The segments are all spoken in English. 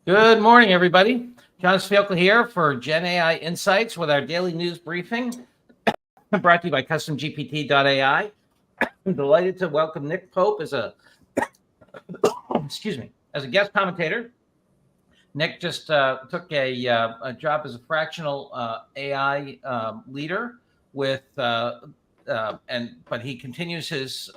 Good morning, everybody. John Sfielka here for GenAI Insights with our daily news briefing, brought to you by CustomGPT.ai. I'm delighted to welcome Nick Pope as a as a guest commentator. Nick just took a job as a fractional AI leader with, but he continues his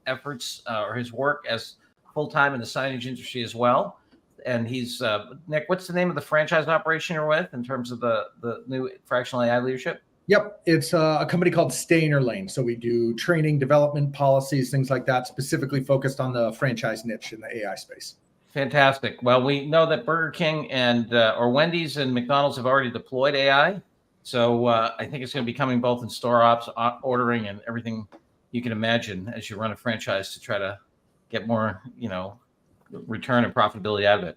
efforts or his work as full-time in the signage industry as well. And he's Nick, what's the name of the franchise operation you're with in terms of the new fractional AI leadership? Yep, it's a company called Stay in Your Lane. So we do training, development, policies, things like that, specifically focused on the franchise niche in the AI space. Fantastic. Well, we know that Burger King and or Wendy's and McDonald's have already deployed AI. So I think it's going to be coming both in store ops, ordering, and everything you can imagine as you run a franchise to try to get more, return and profitability out of it.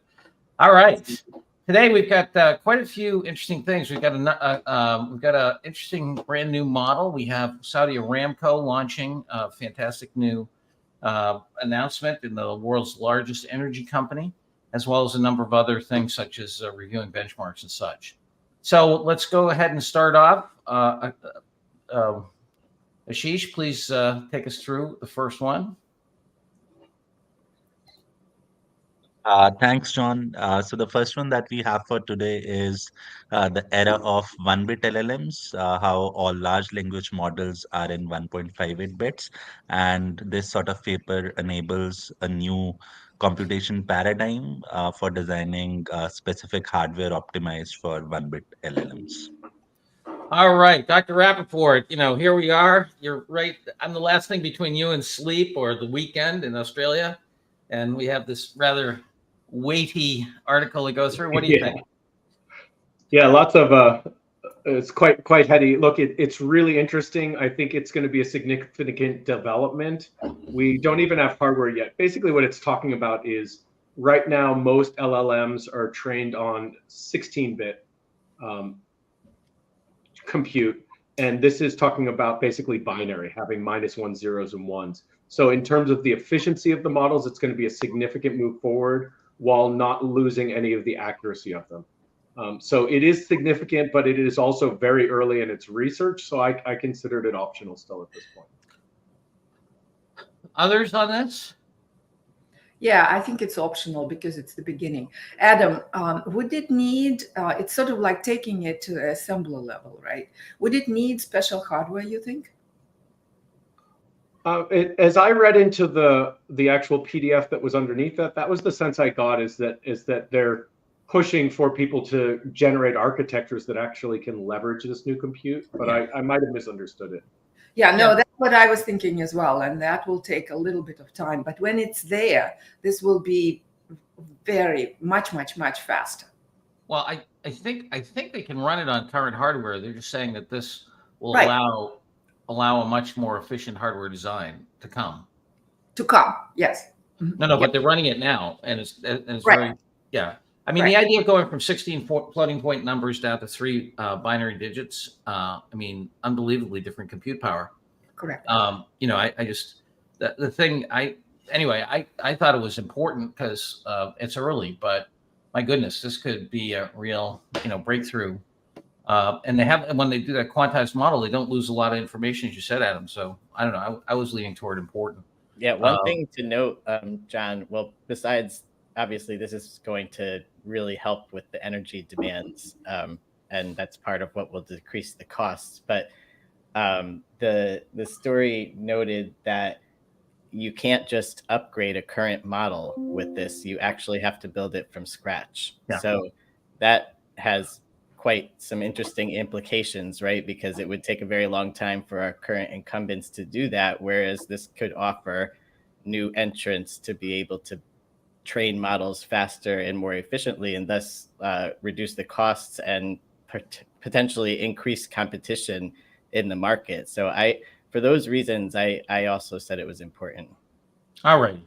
All right. Today we've got quite a few interesting things. We've got an interesting brand new model. We have Saudi Aramco launching a fantastic new announcement in the world's largest energy company, as well as a number of other things such as reviewing benchmarks and such. So let's go ahead and start off. Ashish, please take us through the first one. Thanks, John. So the first one that we have for today is the era of 1-bit LLMs, how all large language models are in 1.58 bits. And this sort of paper enables a new computation paradigm for designing specific hardware optimized for 1-bit LLMs. All right, Dr. Rappaport, here we are. You're right. I'm the last thing between you and sleep or the weekend in Australia. And we have this rather weighty article to go through. What do you think? Yeah, lots of it's quite heady. Look, it's really interesting. I think it's going to be a significant development. We don't even have hardware yet. Basically, what it's talking about is right now most LLMs are trained on 16-bit compute, and this is talking about basically binary, having -1 zeros and ones. So in terms of the efficiency of the models, it's going to be a significant move forward while not losing any of the accuracy of them. So it is significant, but it is also very early in its research. So I considered it optional still at this point. Others on this? Yeah, I think it's optional because it's the beginning. Adam, would it need, it's sort of like taking it to the assembler level, right? Would it need special hardware, you think? As I read into the actual PDF that was underneath that was the sense I got is that they're pushing for people to generate architectures that actually can leverage this new compute, but I might have misunderstood it. Yeah, no, that's what I was thinking as well, and that will take a little bit of time. But when it's there, this will be very much faster. Well, I think they can run it on current hardware. They're just saying that this will allow a much more efficient hardware design to come. Yes. No, but they're running it now, and it's very I mean, the idea of going from 16 floating point numbers down to 3 binary digits, I mean, unbelievably different compute power. Correct. I just, the thing, I thought it was important because it's early, but my goodness, this could be a real, breakthrough. And when they do that quantized model, they don't lose a lot of information, as you said, Adam. So I don't know, I was leaning toward important. Yeah, one thing to note, John, well, besides, obviously, this is going to really help with the energy demands, and that's part of what will decrease the costs. But the story noted that you can't just upgrade a current model with this. You actually have to build it from scratch. Yeah. So that has quite some interesting implications, right? Because it would take a very long time for our current incumbents to do that, whereas this could offer new entrants to be able to train models faster and more efficiently, and thus reduce the costs and potentially increase competition in the market. So for those reasons, I also said it was important. All right.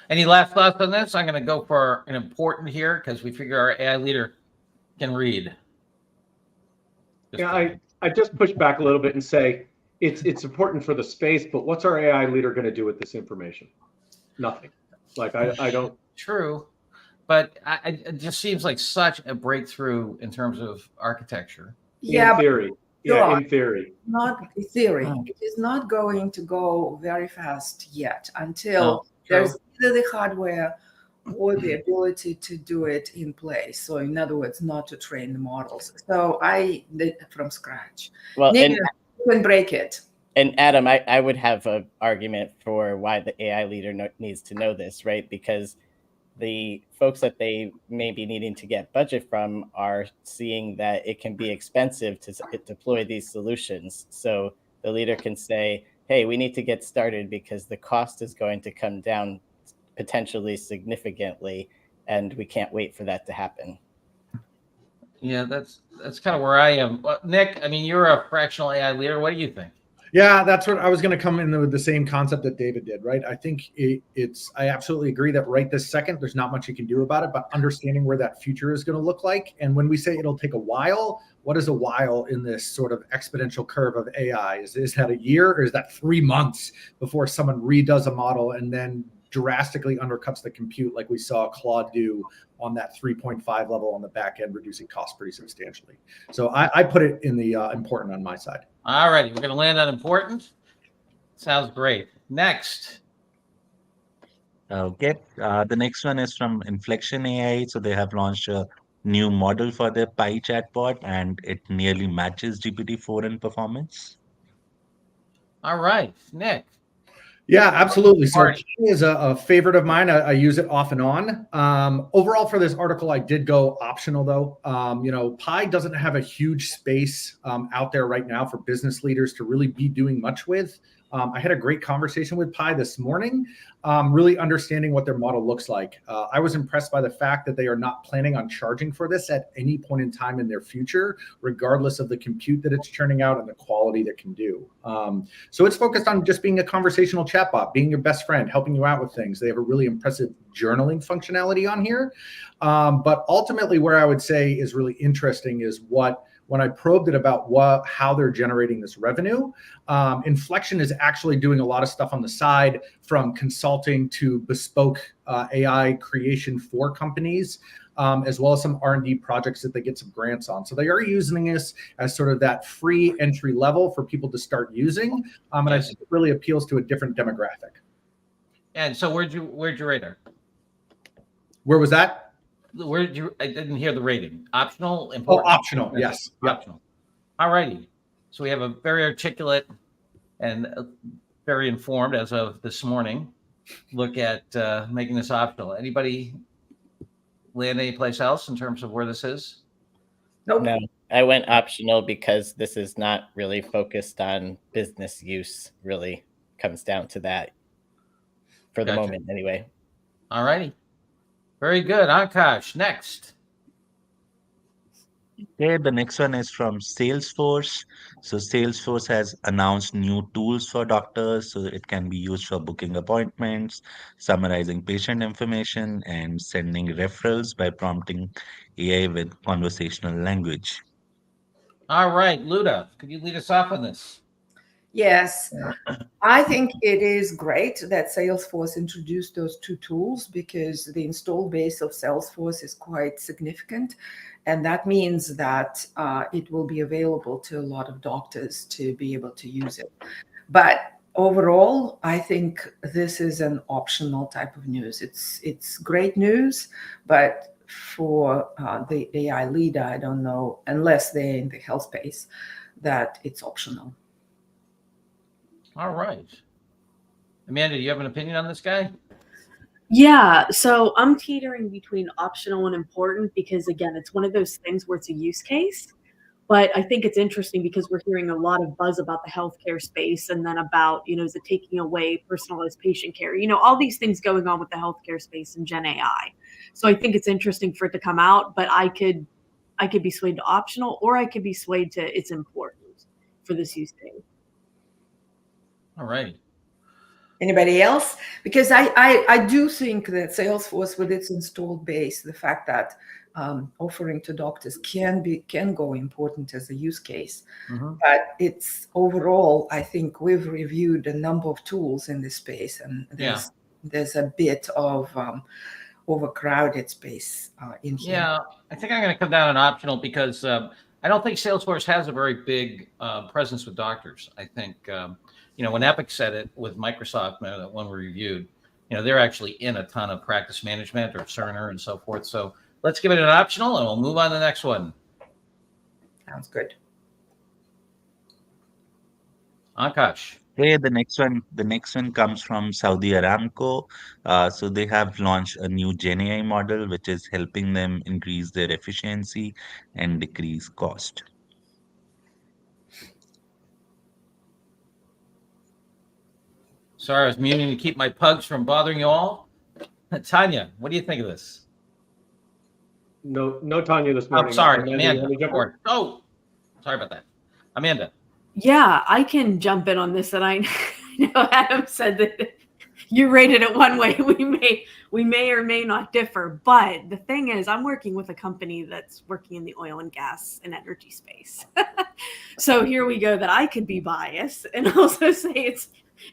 Any last thoughts on this? I'm going to go for an important here because we figure our AI leader can read. I just push back a little bit and say it's important for the space, but what's our AI leader going to do with this information? Nothing. Like I don't. True. but it just seems like such a breakthrough in terms of architecture. Yeah, In theory. Yeah, sure. in theory. Not theory. Oh. It is not going to go very fast yet until Oh, there's true. either the hardware or the ability to do it in place. So in other words, not to train the models. So I did it from scratch. Well, Nick, and you can break it. Adam, I would have an argument for why the AI leader needs to know this, right? Because the folks that they may be needing to get budget from are seeing that it can be expensive to deploy these solutions. So the leader can say, hey, we need to get started because the cost is going to come down potentially significantly, and we can't wait for that to happen. Yeah, that's kind of where I am. Nick, I mean, you're a fractional AI leader. What do you think? Yeah, that's what I was going to come in with, the same concept that David did, right? I think I absolutely agree that right this second, there's not much you can do about it, but understanding where that future is going to look like. And when we say it'll take a while, what is a while in this sort of exponential curve of AI? Is that a year, or is that 3 months before someone redoes a model and then drastically undercuts the compute like we saw Claude do on that 3.5 level on the back end, reducing costs pretty substantially? So I put it in the important on my side. All righty, we're going to land on important. Sounds great. Next. Okay, the next one is from Inflection AI. So they have launched a new model for their Pi chatbot, and it nearly matches GPT-4 in performance. All right, Nick. Yeah, absolutely. So Marty. Pi is a favorite of mine. I use it off and on. Overall, for this article, I did go optional though. Pi doesn't have a huge space out there right now for business leaders to really be doing much with. I had a great conversation with Pi this morning, really understanding what their model looks like. I was impressed by the fact that they are not planning on charging for this at any point in time in their future, regardless of the compute that it's churning out and the quality that can do. So it's focused on just being a conversational chatbot, being your best friend, helping you out with things. They have a really impressive journaling functionality on here. But ultimately, where I would say is really interesting is when I probed it about how they're generating this revenue. Inflection is actually doing a lot of stuff on the side, from consulting to bespoke AI creation for companies, as well as some R&D projects that they get some grants on. So they are using this as sort of that free entry level for people to start using. And I think it really appeals to a different demographic. And so where'd you rate her? Where was that? I didn't hear the rating. Optional, important? Oh, optional, yes. Optional. All righty. So we have a very articulate and very informed, as of this morning, look at making this optional. Anybody land anyplace else in terms of where this is? Nope. No, I went optional because this is not really focused on business use, really comes down to that for the moment anyway. All righty. Very good. Akash, next. Okay, the next one is from Salesforce. So Salesforce has announced new tools for doctors, so it can be used for booking appointments, summarizing patient information, and sending referrals by prompting AI with conversational language. All right, Luda, could you lead us off on this? Yes, I think it is great that Salesforce introduced those two tools, because the install base of Salesforce is quite significant. And that means that it will be available to a lot of doctors to be able to use it. But overall, I think this is an optional type of news. It's great news, but for the AI leader, I don't know, unless they're in the health space, that it's optional. All right. Amanda, do you have an opinion on this guy? Yeah, so I'm teetering between optional and important, because again, it's one of those things where it's a use case. But I think it's interesting because we're hearing a lot of buzz about the healthcare space, and then about, is it taking away personalized patient care? All these things going on with the healthcare space and Gen AI. So I think it's interesting for it to come out, but I could be swayed to optional, or I could be swayed to it's important for this use case. All right. Anybody else? Because I do think that Salesforce, with its installed base, the fact that offering to doctors can go important as a use case. Mm-hmm. But it's overall, I think we've reviewed a number of tools in this space, and there's a bit of overcrowded space in here. Yeah, I think I'm going to come down on optional because I don't think Salesforce has a very big presence with doctors. I think, when Epic said it with Microsoft, that one we reviewed, they're actually in a ton of practice management or Cerner and so forth. So let's give it an optional and we'll move on to the next one. Sounds good. Akash. Okay, the next one comes from Saudi Aramco. So they have launched a new GenAI model, which is helping them increase their efficiency and decrease cost. Sorry, I was muting to keep my pugs from bothering you all. Tanya, what do you think of this? No Tanya this I'm morning. sorry, you Amanda. wanna jump in? Oh, sorry about that. Amanda. Yeah, I can jump in on this. And I know Adam said that you rated it one way. We may or may not differ. But the thing is, I'm working with a company that's working in the oil and gas and energy space. So here we go, that I could be biased and also say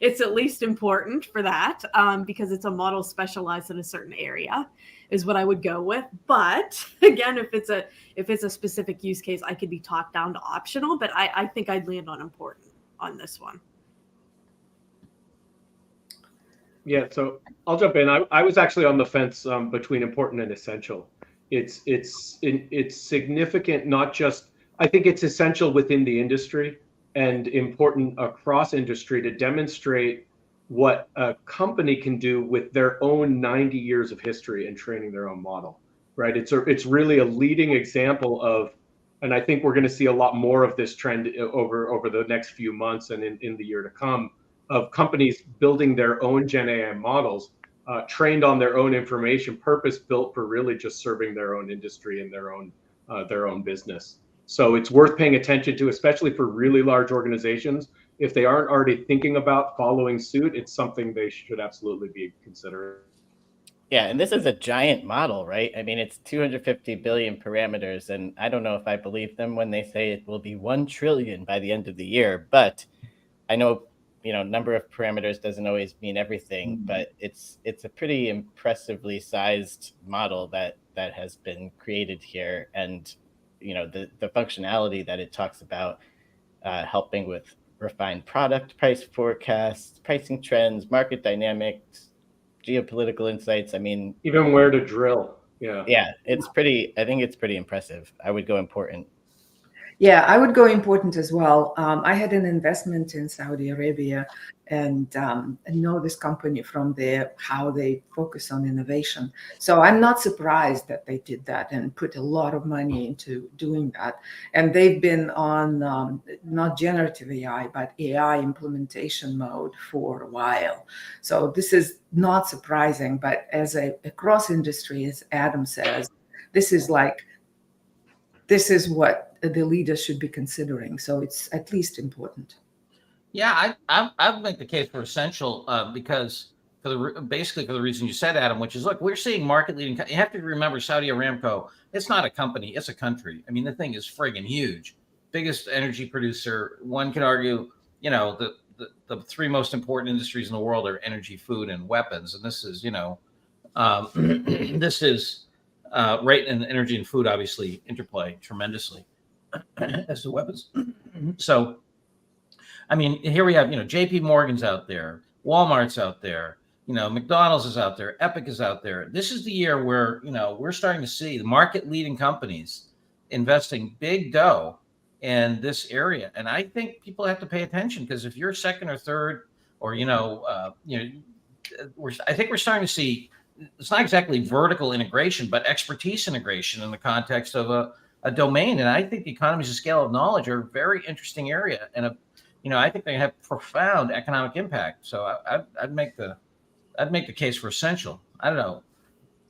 it's at least important for that, because it's a model specialized in a certain area, is what I would go with. But again, if it's a specific use case, I could be talked down to optional, but I think I'd land on important on this one. Yeah, so I'll jump in. I was actually on the fence between important and essential. It's significant, not just, I think it's essential within the industry and important across industry to demonstrate what a company can do with their own 90 years of history and training their own model, right? It's really a leading example of, and I think we're going to see a lot more of this trend over the next few months and in the year to come, of companies building their own GenAI models, trained on their own information, purpose built for really just serving their own industry and their own business. So it's worth paying attention to, especially for really large organizations. If they aren't already thinking about following suit, it's something they should absolutely be considering. Yeah, and this is a giant model, right? I mean, it's 250 billion parameters, and I don't know if I believe them when they say it will be 1 trillion by the end of the year, but I know, number of parameters doesn't always mean everything, but it's a pretty impressively sized model that has been created here. And, the functionality that it talks about, helping with refined product price forecasts, pricing trends, market dynamics, geopolitical insights. I mean, even where to drill. Yeah. Yeah, I think it's pretty impressive. I would go important. Yeah, I would go important as well. I had an investment in Saudi Arabia and know this company from how they focus on innovation. So I'm not surprised that they did that and put a lot of money into doing that. And they've been on not generative AI, but AI implementation mode for a while. So this is not surprising, but as across industry, as Adam says, this is what the leaders should be considering. So it's at least important. Yeah, I'd make the case for essential because basically for the reason you said, Adam, which is, look, we're seeing market leading. You have to remember Saudi Aramco. It's not a company; it's a country. I mean, the thing is friggin' huge, biggest energy producer. One could argue, the 3 most important industries in the world are energy, food, and weapons. And this is, this is right, and energy and food obviously interplay tremendously as to weapons. So, I mean, here we have, JP Morgan's out there, Walmart's out there, McDonald's is out there, Epic is out there. This is the year where, we're starting to see the market leading companies investing big dough in this area. And I think people have to pay attention, because if you're second or third, or, I think we're starting to see, it's not exactly vertical integration, but expertise integration in the context of a domain. And I think the economies of scale of knowledge are a very interesting area, and I think they have profound economic impact. So I'd make the case for essential. I don't know,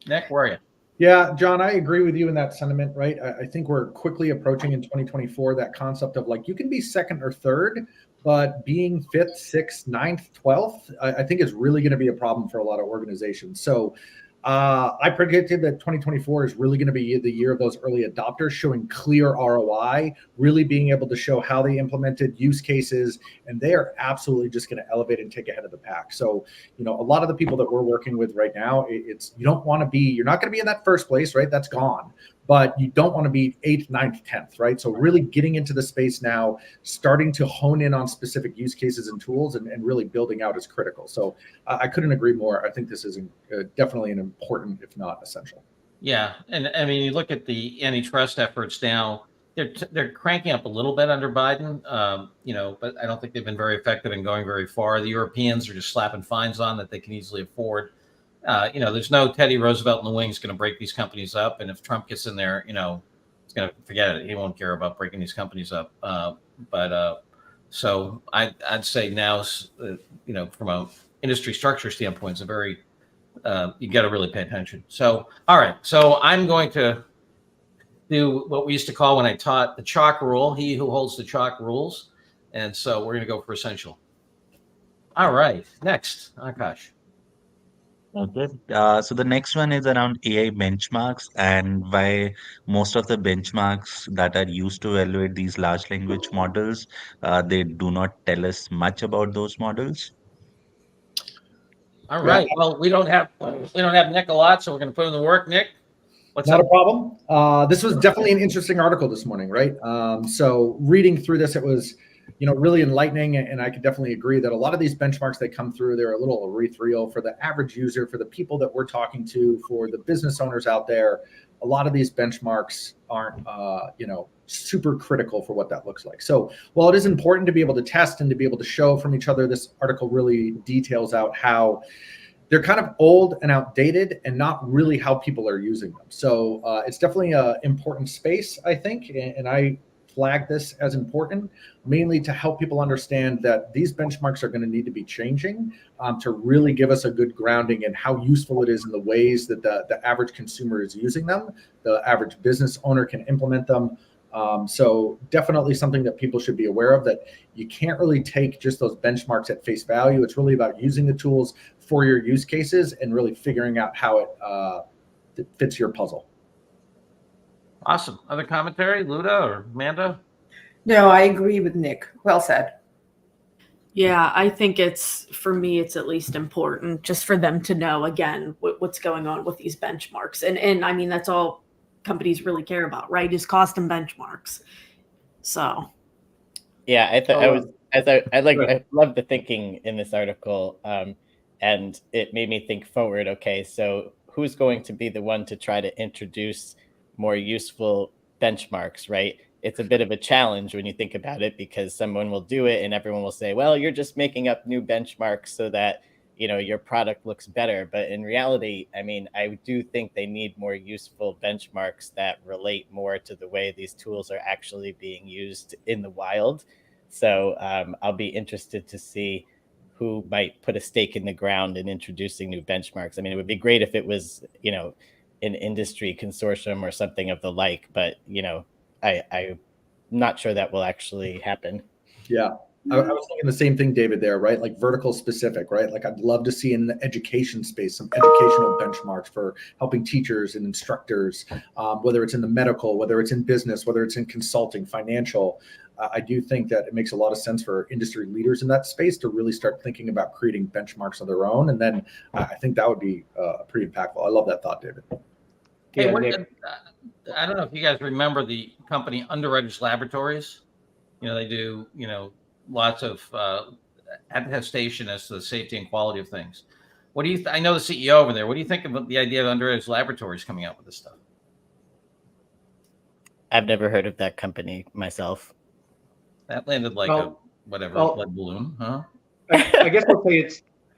Nick, where are you? Yeah, John, I agree with you in that sentiment, right? I think we're quickly approaching in 2024 that concept of, like, you can be second or third, but being 5th, 6th, 9th, 12th, I think is really going to be a problem for a lot of organizations. So I predicted that 2024 is really going to be the year of those early adopters showing clear ROI, really being able to show how they implemented use cases, and they are absolutely just going to elevate and take ahead of the pack. So, a lot of the people that we're working with right now, you're not going to be in that first place, right? That's gone. But you don't want to be 8th, 9th, 10th, right? So really getting into the space now, starting to hone in on specific use cases and tools and really building out is critical. So I couldn't agree more. I think this is definitely an important, if not essential. Yeah. And I mean, you look at the antitrust efforts now, they're cranking up a little bit under Biden, but I don't think they've been very effective in going very far. The Europeans are just slapping fines on that they can easily afford. There's no Teddy Roosevelt in the wings going to break these companies up. And if Trump gets in there, he's going to forget it. He won't care about breaking these companies up. So I'd say now, from a industry structure standpoint, it's a very, you got to really pay attention. So, all right. So I'm going to do what we used to call when I taught the chalk rule, he who holds the chalk rules. And so we're going to go for essential. All right. Next, Akash. Okay. So the next one is around AI benchmarks and why most of the benchmarks that are used to evaluate these large language models, they do not tell us much about those models. All right. Well, we don't have Nick a lot, so we're going to put in the work. Nick, what's Not up? a problem. This was definitely an interesting article this morning, right? So reading through this, it was, really enlightening, and I could definitely agree that a lot of these benchmarks that come through, they're a little ethereal for the average user, for the people that we're talking to, for the business owners out there. A lot of these benchmarks aren't, super critical for what that looks like. So while it is important to be able to test and to be able to show from each other, this article really details out how they're kind of old and outdated and not really how people are using them. So it's definitely an important space, I think, and I flag this as important, mainly to help people understand that these benchmarks are going to need to be changing to really give us a good grounding in how useful it is in the ways that the average consumer is using them, the average business owner can implement them. So definitely something that people should be aware of, that you can't really take just those benchmarks at face value. It's really about using the tools for your use cases and really figuring out how it fits your puzzle. Awesome. Other commentary, Luda or Amanda? No, I agree with Nick. Well said. Yeah, I think for me, it's at least important just for them to know, again, what's going on with these benchmarks. And I mean, that's all companies really care about, right? Is cost and benchmarks. So. Yeah, I love the thinking in this article. And it made me think forward. Okay, so who's going to be the one to try to introduce more useful benchmarks, right? It's a bit of a challenge when you think about it, because someone will do it and everyone will say, well, you're just making up new benchmarks so that, your product looks better. But in reality, I mean, I do think they need more useful benchmarks that relate more to the way these tools are actually being used in the wild. So I'll be interested to see who might put a stake in the ground in introducing new benchmarks. I mean, it would be great if it was, an industry consortium or something of the like, but, I'm not sure that will actually happen. Yeah. I was thinking the same thing, David, there, right? Like vertical specific, right? Like I'd love to see in the education space some educational benchmarks for helping teachers and instructors, whether it's in the medical, whether it's in business, whether it's in consulting, financial. I do think that it makes a lot of sense for industry leaders in that space to really start thinking about creating benchmarks of their own. And then I think that would be pretty impactful. I love that thought, David. Hey, Yeah, Nick. I don't know if you guys remember the company Underwriters Laboratories. They do, lots of attestation as to the safety and quality of things. What do you? I know the CEO over there. What do you think about the idea of Underwriters Laboratories coming out with this stuff? I've never heard of that company myself. That landed like a lead balloon, huh? I guess I'll say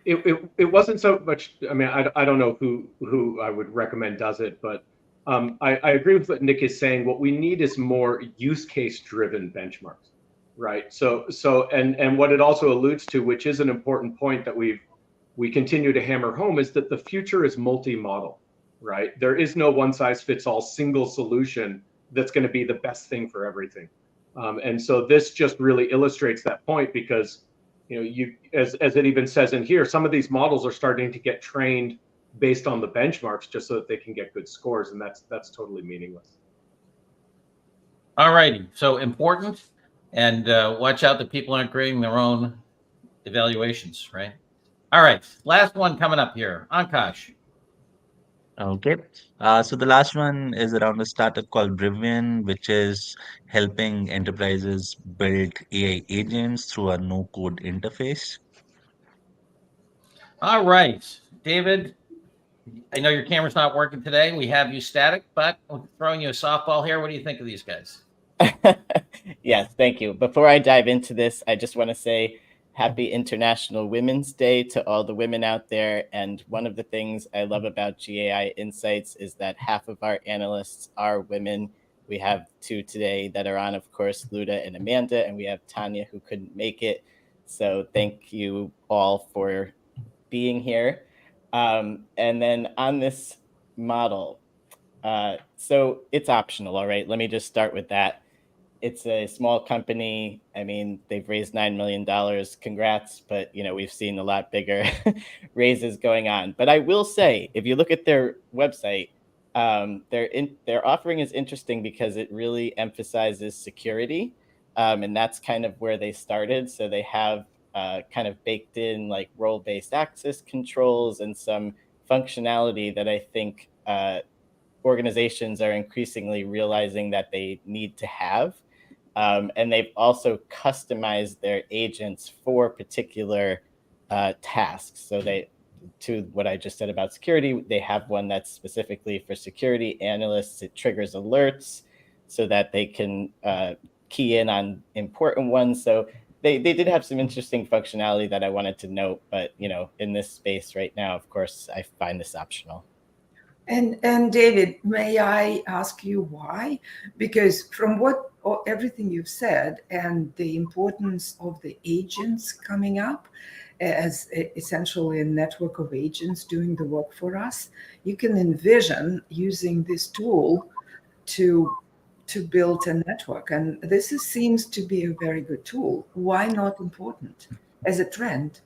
it wasn't so much. I mean, I don't know who I would recommend does it, but I agree with what Nick is saying. What we need is more use case driven benchmarks, right? So and what it also alludes to, which is an important point that we continue to hammer home, is that the future is multi-model, right? There is no one size fits all single solution that's going to be the best thing for everything. And so this just really illustrates that point, because as it even says in here, some of these models are starting to get trained based on the benchmarks just so that they can get good scores, and that's totally meaningless. All righty. So important, and watch out that people aren't creating their own evaluations, right? All right. Last one coming up here. Ankash. Okay. So the last one is around a startup called Brivian, which is helping enterprises build AI agents through a no-code interface. All right. David, I know your camera's not working today. We have you static, but we're throwing you a softball here. What do you think of these guys? Yes, thank you. Before I dive into this, I just want to say happy International Women's Day to all the women out there. And one of the things I love about GAI Insights is that half of our analysts are women. We have two today that are on, of course, Luda and Amanda, and we have Tanya who couldn't make it. So thank you all for being here. And then on this model, so it's optional, all right? Let me just start with that. It's a small company. I mean, they've raised $9 million. Congrats. But, you know, we've seen a lot bigger raises going on. But I will say, if you look at their website, their offering is interesting because it really emphasizes security. And that's kind of where they started. So they have kind of baked in like role-based access controls and some functionality that I think organizations are increasingly realizing that they need to have. And they've also customized their agents for particular tasks. So to what I just said about security, they have one that's specifically for security analysts. It triggers alerts so that they can key in on important ones. So they did have some interesting functionality that I wanted to note. But, you know, in this space right now, of course, I find this optional. And David, may I ask you why? Because from everything you've said and the importance of the agents coming up as essentially a network of agents doing the work for us, you can envision using this tool to build a network. And seems to be a very good tool. Why not important as a trend?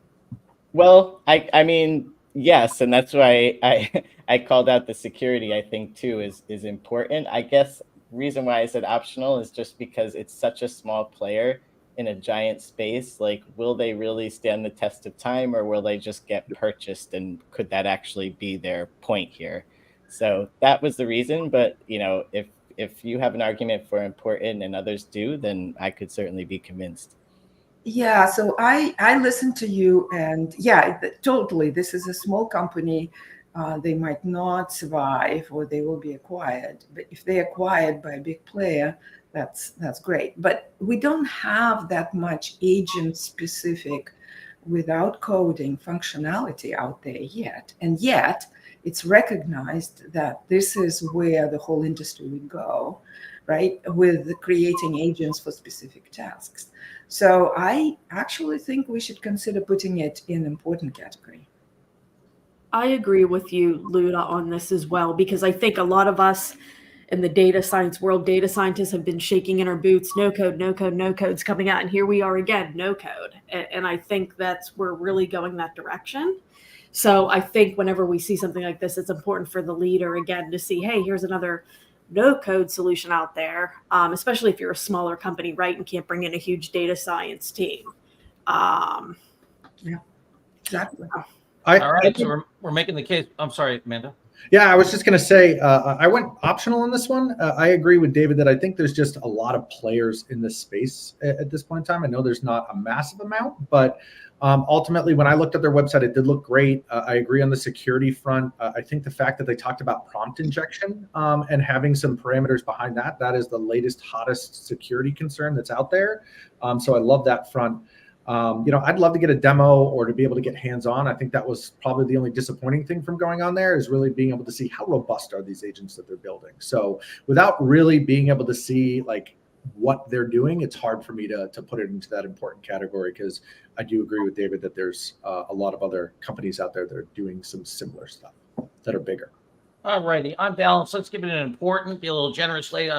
Well, I mean, yes, and that's why I called out the security, I think, too, is important. I guess reason why I said optional is just because it's such a small player in a giant space. Like, will they really stand the test of time, or will they just get purchased? And could that actually be their point here? So that was the reason. But, you know, if you have an argument for important and others do, then I could certainly be convinced. Yeah, so I listened to you, and yeah, totally. This is a small company. They might not survive, or they will be acquired. But if they're acquired by a big player, that's great. But we don't have that much agent-specific, without coding functionality out there yet. And yet, it's recognized that this is where the whole industry would go, right? With creating agents for specific tasks. So I actually think we should consider putting it in important category. I agree with you, Luda, on this as well, because I think a lot of us in the data science world, data scientists have been shaking in our boots, no code, no code, no code's coming out. And here we are again, no code. And I think we're really going that direction. So I think whenever we see something like this, it's important for the leader, again, to see, hey, here's another no code solution out there, especially if you're a smaller company, right, and can't bring in a huge data science team. Yeah, exactly. All right, so we're making the case. I'm sorry, Amanda. Yeah, I was just going to say, I went optional on this one. I agree with David that I think there's just a lot of players in this space at this point in time. I know there's not a massive amount, but ultimately, when I looked at their website, it did look great. I agree on the security front. I think the fact that they talked about prompt injection and having some parameters behind that is the latest, hottest security concern that's out there. So I love that front. You know, I'd love to get a demo or to be able to get hands-on. I think that was probably the only disappointing thing from going on there, is really being able to see how robust are these agents that they're building. So without really being able to see like what they're doing, it's hard for me to put it into that important category, because I do agree with David that there's a lot of other companies out there that are doing some similar stuff that are bigger. All righty, on balance, let's give it an important, be a little generous late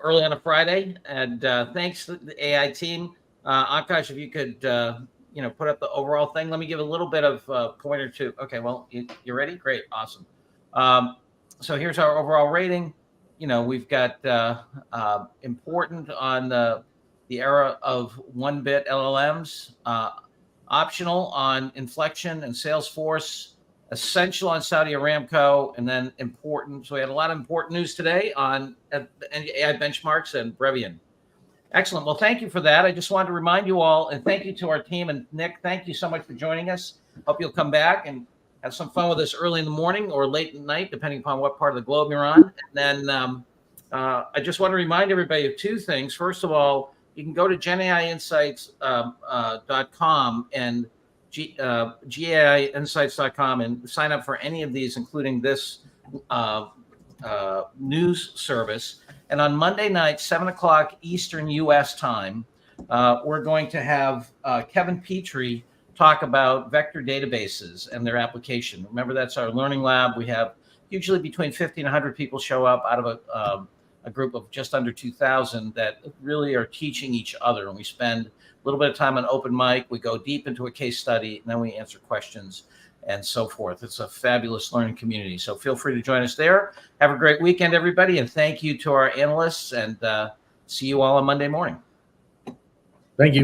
early on a Friday. And thanks to the AI team. Akash, if you could, put up the overall thing. Let me give a little bit of pointer to. Okay, well, you ready? Great, awesome. So here's our overall rating. We've got important on the era of 1-bit LLMs, optional on Inflection and Salesforce, essential on Saudi Aramco, and then important. So we had a lot of important news today on AI benchmarks and Brevian. Excellent. Well, thank you for that. I just wanted to remind you all, and thank you to our team. And Nick, thank you so much for joining us. Hope you'll come back and have some fun with us early in the morning or late at night, depending upon what part of the globe you're on. And then I just want to remind everybody of two things. First of all, you can go to GAIinsights.com and GAIinsights.com and sign up for any of these, including this news service. And on Monday night, 7 o'clock Eastern U.S. time, we're going to have Kevin Petrie talk about vector databases and their application. Remember, that's our learning lab. We have usually between 50 and 100 people show up out of a group of just under 2,000 that really are teaching each other. And we spend a little bit of time on open mic. We go deep into a case study, and then we answer questions and so forth. It's a fabulous learning community. So feel free to join us there. Have a great weekend, everybody. And thank you to our analysts, and see you all on Monday morning. Thank you.